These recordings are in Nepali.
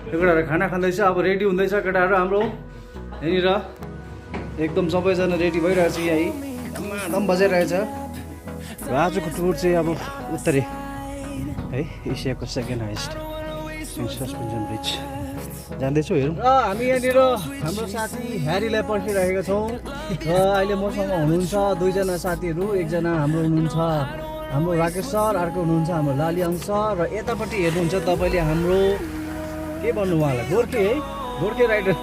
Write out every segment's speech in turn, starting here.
यो केटाहरू खाना खाँदैछ अब रेडी हुँदैछ केटाहरू हाम्रो यहाँनिर एकदम सबैजना रेडी भइरहेछ यहीँ धमाधम बजाइरहेछ र आजको टुर चाहिँ अब उत्तरे है एसियाको सेकेन्ड हाइस्ट सस्पेन्सन ब्रिज जाँदैछु हेरौँ र हामी यहाँनिर हाम्रो साथी ह्यारीलाई पर्खिरहेका छौँ र अहिले मसँग हुनुहुन्छ दुईजना साथीहरू एकजना हाम्रो हुनुहुन्छ हाम्रो राकेश सर अर्को हुनुहुन्छ हाम्रो लालियाङ सर र यतापट्टि हेर्नुहुन्छ तपाईँले हाम्रो के भन्नु उहाँलाई गोर्खे है गोर्खे राइडर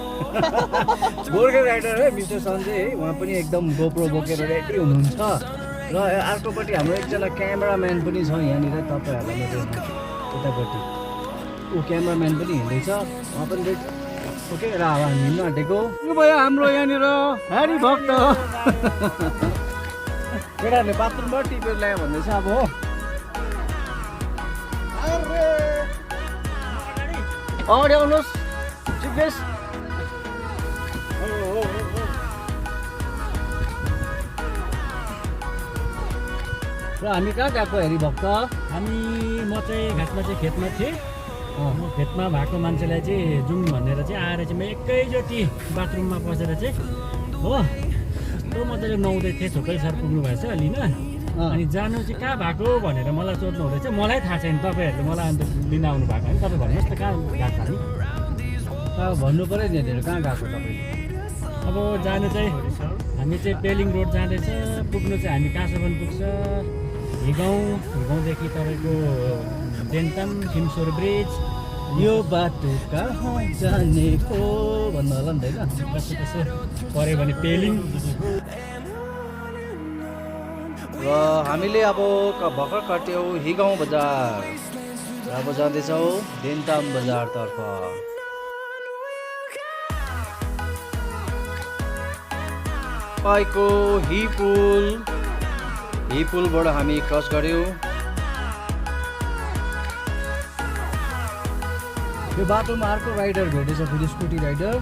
गोर्खे राइडर है मिस्टर सञ्जय है उहाँ पनि एकदम गोप्रो बोकेर रेडी हुनुहुन्छ र अर्कोपट्टि हाम्रो एकजना क्यामेराम्यान पनि छ यहाँनिर तपाईँहरूलाई म देख्छु यतापट्टि ऊ क्यामेराम्यान पनि हिँड्दैछ उहाँ पनि ओके र अब हामी हिँड्नु आँटेको यो भयो हाम्रो यहाँनिर ह्यारी भक्त केटाहरूले बाथरुमबाट टिपेर ल्यायो भन्दैछ अब हो अगाडि आउनुहोस् चिफेस र हामी कहाँ गएको हेरी भक्त हामी म चाहिँ घाँसमा चाहिँ खेतमा थिएँ म खेतमा भएको मान्छेलाई चाहिँ जाउँ भनेर चाहिँ आएर चाहिँ म एकैचोटि बाथरुममा पसेर चाहिँ हो कस्तो मजाले नुहाउँदै थिएँ छोकै सर पुग्नु भएछ लिन अनि जानु चाहिँ कहाँ भएको भनेर मलाई सोध्नु हुँदैछ मलाई थाहा छैन तपाईँहरूले मलाई अन्त लिन आउनु भएको होइन तपाईँ भन्नुहोस् त कहाँ गएको हामी भन्नु पऱ्यो नि यहाँनिर कहाँ गएको तपाईँ अब जानु चाहिँ हामी चाहिँ पेलिङ रोड जाँदैछ पुग्नु चाहिँ हामी काँसोबन पुग्छ हिगाउँदेखि तपाईँको देन्ताम खिमसोर ब्रिज यो बाटो कहाँ जाने हो भन्नु होला नि त होइन त्यसो त्यसो पऱ्यो भने पेलिङ र हामीले अब भर्खर कट्यौँ हिगाउँ बजार अब जाँदैछौँ देन्ताम बजारतर्फ तपाईँको हि पुलबाट हामी क्रस गऱ्यौँ यो बाटोमा अर्को राइडर भेटेछ फेरि स्कुटी राइडर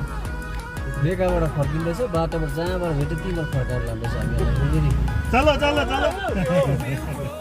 बेकाबाट फर्किँदैछ बाटोबाट जहाँबाट भेट्यो तीबाट फर्काएर लाँदैछ हामीलाई चलो चलो चलो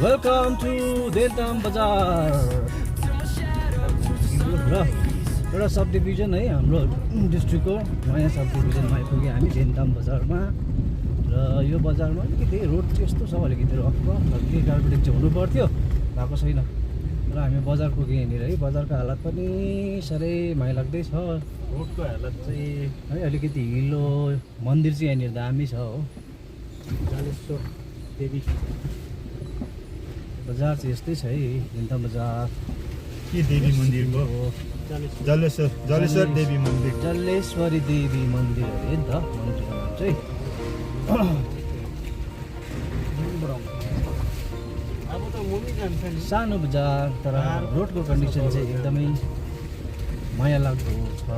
वेलकम टु देन्ताम बजार र एउटा सब डिभिजन है हाम्रो डिस्ट्रिक्टको नयाँ सब डिभिजनमा आइपुग्यो हामी देन्ताम बजारमा र यो बजारमा अलिकति रोड चाहिँ यस्तो छ अलिकति रफ के कार्पेटिङ चाहिँ हुनु पर्थ्यो भएको छैन र हामी बजार पुग्यौँ यहाँनिर है बजारको हालत पनि साह्रै माया लाग्दै छ रोडको हालत चाहिँ है अलिकति हिलो मन्दिर चाहिँ यहाँनिर दामी छ हो जालेश्वर देवी बजार चाहिँ यस्तै छ है देन्ताम बजार के देवी मन्दिर हो जलेश्वर देवी मन्दिर जलेश्वरी देवी मन्दिर अरे नि त मन्दिरको नाम चाहिँ अब त मुमी जान्छ नि सानो बजार तर रोडको कन्डिसन चाहिँ एकदमै माया लाग्दो छ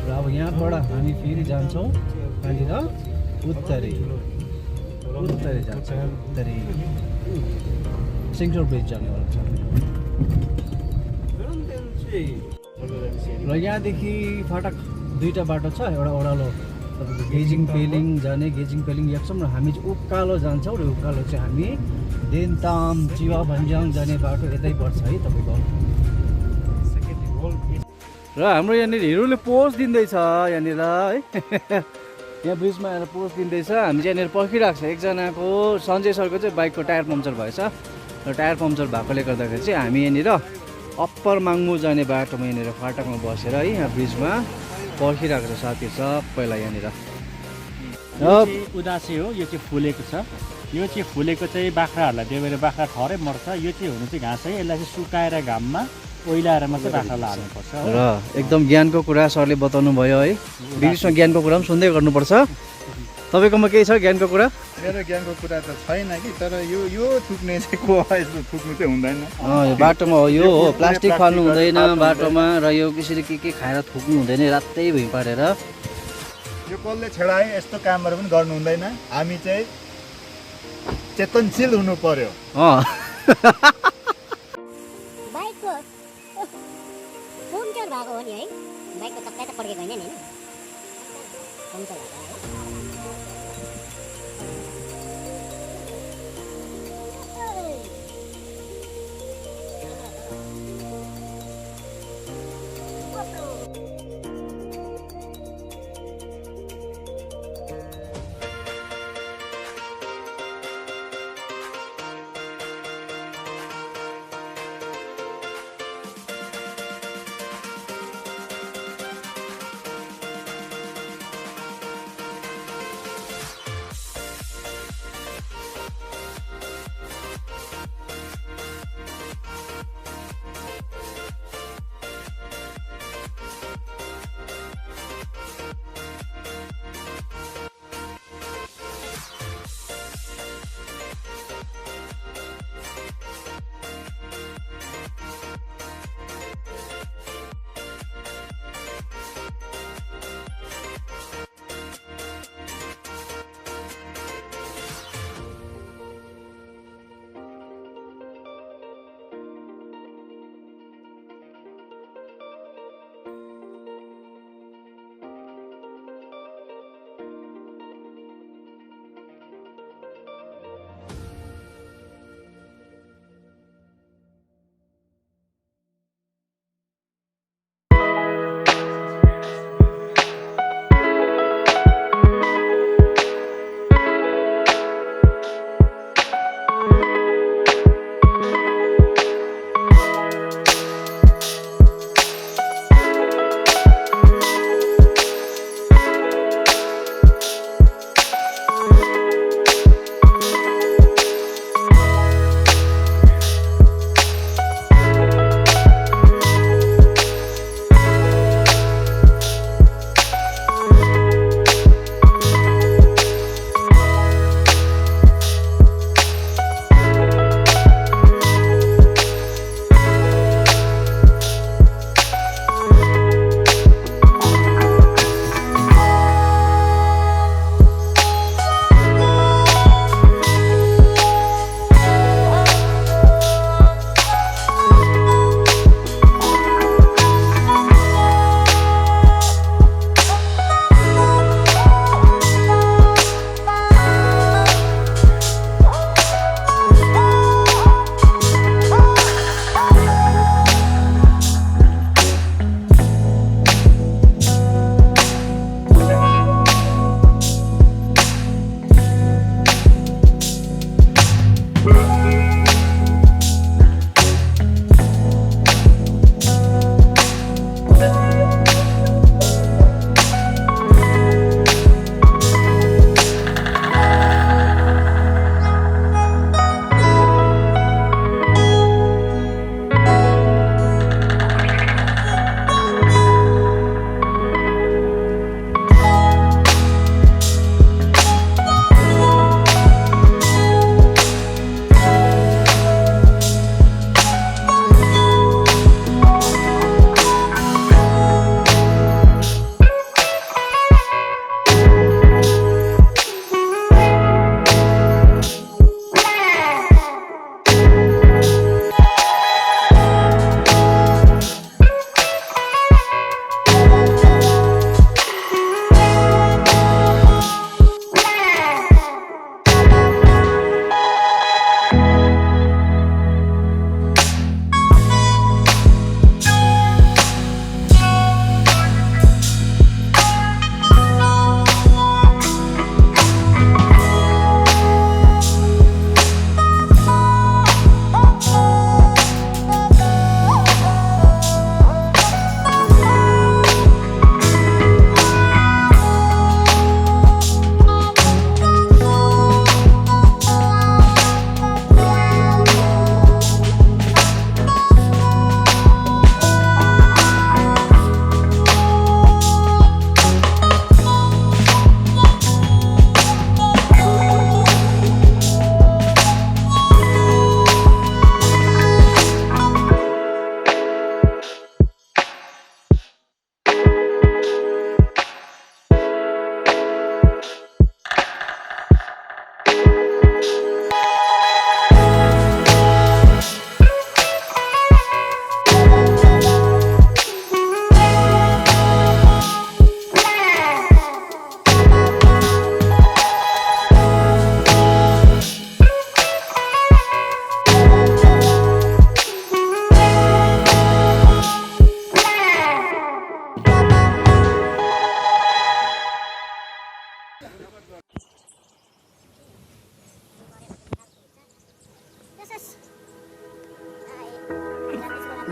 र अब यहाँबाट हामी फेरि जान्छौँ कहाँनिर उत्तरे जान्छ उत्तरे सिङ्चोर ब्रिज जानेवाला छ र यहाँदेखि फाटक दुईवटा बाटो छ एउटा ओह्रालो तपाईँको गेजिङ पेलिङ जाने गेजिङ पेलिङ याक्छौँ र हामी चाहिँ उकालो जान्छौँ र उकालो चाहिँ हामी देन्ताम चिवा भन्ज्याङ जाने बाटो यतै पर्छ है तपाईँको र हाम्रो यहाँनिर हिरोले पोज दिँदैछ यहाँनिर है यहाँ ब्रिजमा आएर पोज दिँदैछ हामी चाहिँ यहाँनिर पर्खिरहेको छ एकजनाको सञ्जय सरको चाहिँ बाइकको टायर पम्चर भएछ र टायर पम्चर भएकोले गर्दाखेरि चाहिँ हामी यहाँनिर अप्पर माङ्मु जाने बाटोमा यहाँनिर फाटकमा बसेर है यहाँ ब्रिजमा पर्खिरहेको छ साथीहरू सबैलाई यहाँनिर उदासी हो यो चाहिँ फुलेको छ यो चाहिँ फुलेको चाहिँ बाख्राहरूलाई दियो भने बाख्रा थरै मर्छ यो चाहिँ हुनु चाहिँ घाँस है यसलाई चाहिँ सुकाएर घाममा ओइलाएर मात्रै बाख्रालाई हाल्नुपर्छ र एकदम ज्ञानको कुरा सरले बताउनु भयो है बिचमा ज्ञानको कुरा पनि सुन्दै गर्नुपर्छ तपाईँकोमा केही छ ज्ञानको कुरा? मेरो ज्ञानको कुरा त छैन कि, तर यो थुक्ने चाहिँ को यस्तो थुक्नु चाहिँ हुँदैन। यो बाटोमा हो, यो हो प्लास्टिक फाल्नु हुँदैन बाटोमा, र यो कसरी के खाएर थुक्नु हुँदैन रातै भुइँ पारेर। यो कसले छेडाए यस्तो कामहरू पनि गर्नु हुँदैन। हामी चाहिँ चेतनशील हुनु पर्यो। बाइकको पङ्चर भएको हो नि है, बाइकको चक्का त पड्केको होइन नि, पङ्चर भएको है।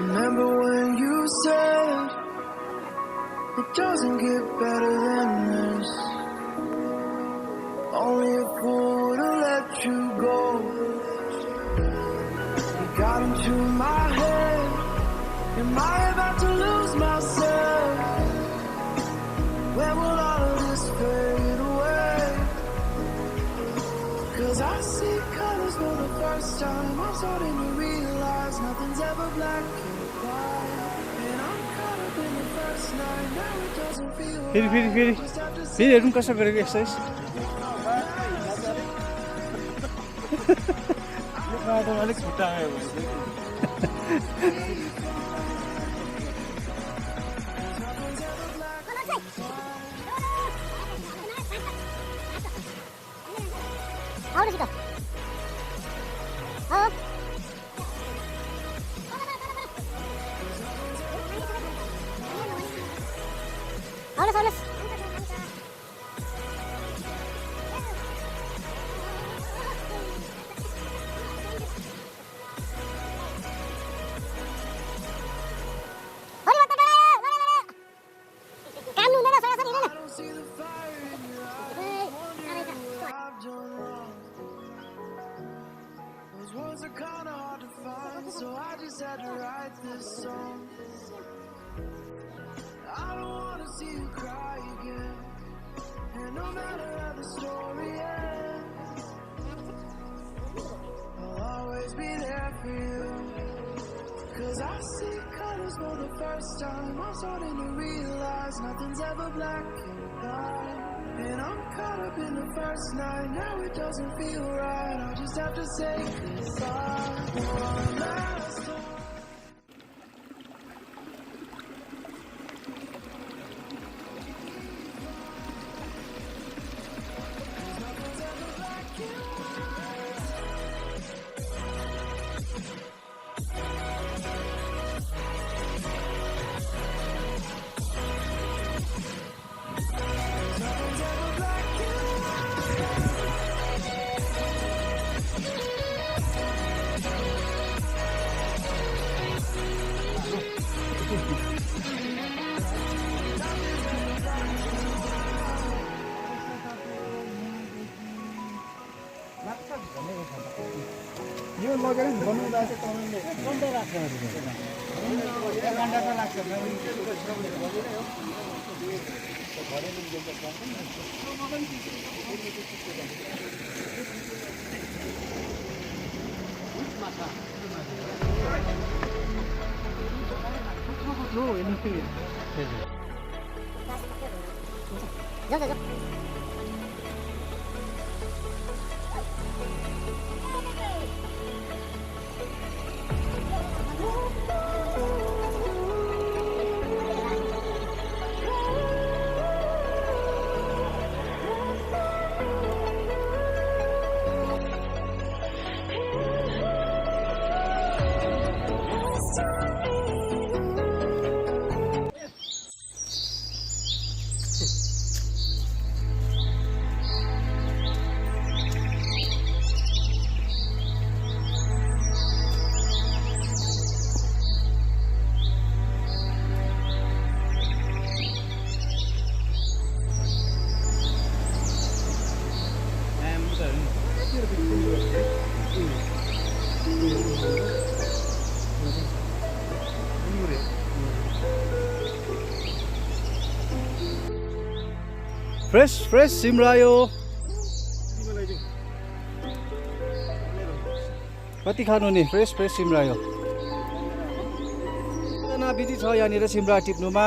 Remember when you said it doesn't get better than this? Only a fool would've let you go. You got into my head. Am I about to lose myself? When will all of this fade away? 'Cause I see colors for the first time. I'm starting to realize nothing's ever black and white. And I'm caught up in the first night. Now it doesn't feel फेरि फेरि फेरि फेरि हेर्नु कसो गरेको एक्सर्साइज अलिक खुट्टा आयो आउनु छिटो आउनुहोस् आउनुहोस् काम हुँदैन सरासरी I don't see the fire in your eyes. Wondering what I've done wrong. Those words are kinda hard to find, so I just had to write this song. I don't wanna see you cry again, and no matter how the story ends, I'll always be there for you. 'Cause I see colors for the first time. I'm starting to realize nothing's ever black and white. And I'm caught up in the first night. Now it doesn't feel right. I'll just have to say goodbye one last time. Nothing's ever black and यो लगेर बनाउँदा चाहिँ तपाईँले कन्दै राख्छ एक घन्टा त लाग्छ जाऊ जाऊ फ्रेस फ्रेस सिमरायो कति खानु नि फ्रेस फ्रेस सिमरायो जना बिजी छ यहाँनिर सिमरा टिप्नुमा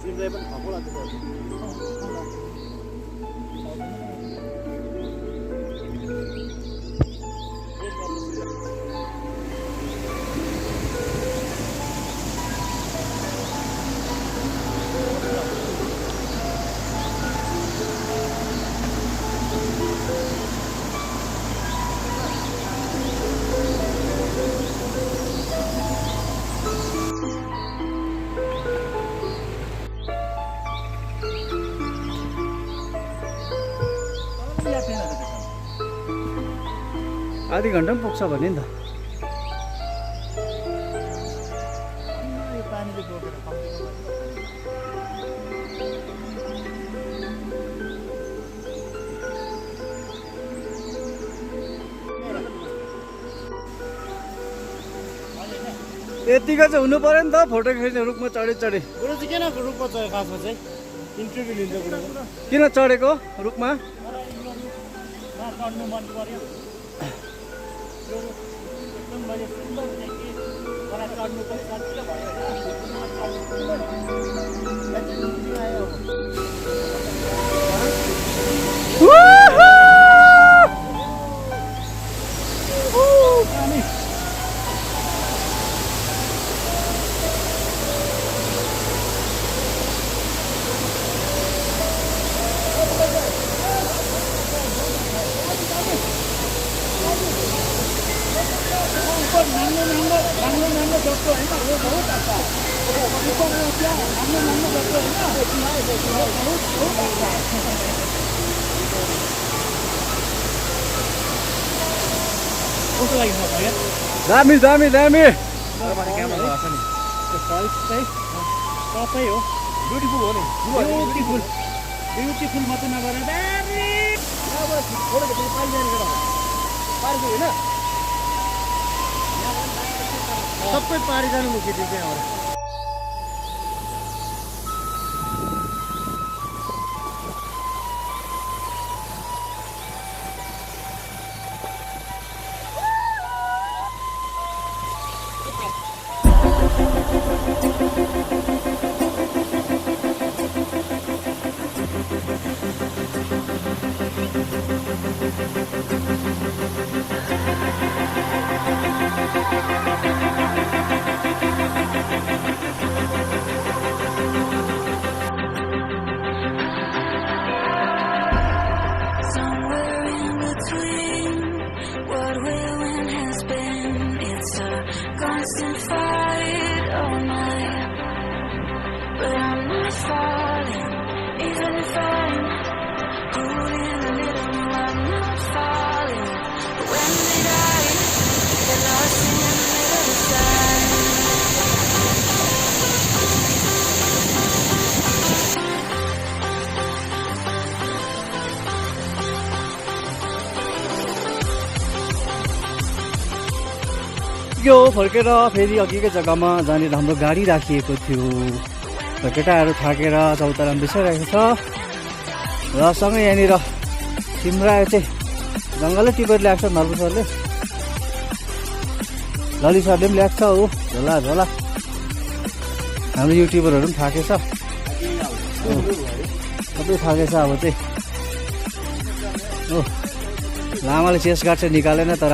सिमराई पनि खपो लाग्छ आधी घन्टा पनि पुग्छ भने नि त। यो पानीले बोकेर यतिको चाहिँ हुनु पर्यो नि त फोटो खिच्ने रुखमा चढी चढी। गुरु चाहिँ किन रुखमा चढ्यो खासमा चाहिँ इन्टरभ्यू लिन्छ गुरु किन चढेको रुखमा? चढ्नु मन पर्यो एकदम मैले सुन्दर देखेँ मलाई चढ्नु पनि सजिलो भयो कस्तो लागि भयो दामी दामी दामी। फल्स चाहिँ सबै हो ब्युटिफुल हो नि ब्युटिफुल ब्युटिफुल मात्रै नभएर दामी सबै पारी जानु मुख्य त्यहाँबाट। Somewhere in between what will and has been, it's a constant fight all night. But I'm not falling, even if I'm caught in the middle. No, I'm not falling. But when did I get lost in the middle of time? यो फर्केर फेरि अघिकै जग्गामा जहाँनिर हाम्रो गाडी राखिएको थियो र केटाहरू थाकेर चौतारामा बिसाइरहेको छ र सँगै यहाँनिर सिमरायो चाहिँ जङ्गलै टिपेर ल्याएको छ नर्बु सरले, लली सरले पनि ल्याएको छ हो झोला झोला। हाम्रो युट्युबरहरू पनि थाकेछ, सबै थाकेछ अब चाहिँ हो। लामाले चेस गार्ड चाहिँ निकालेन तर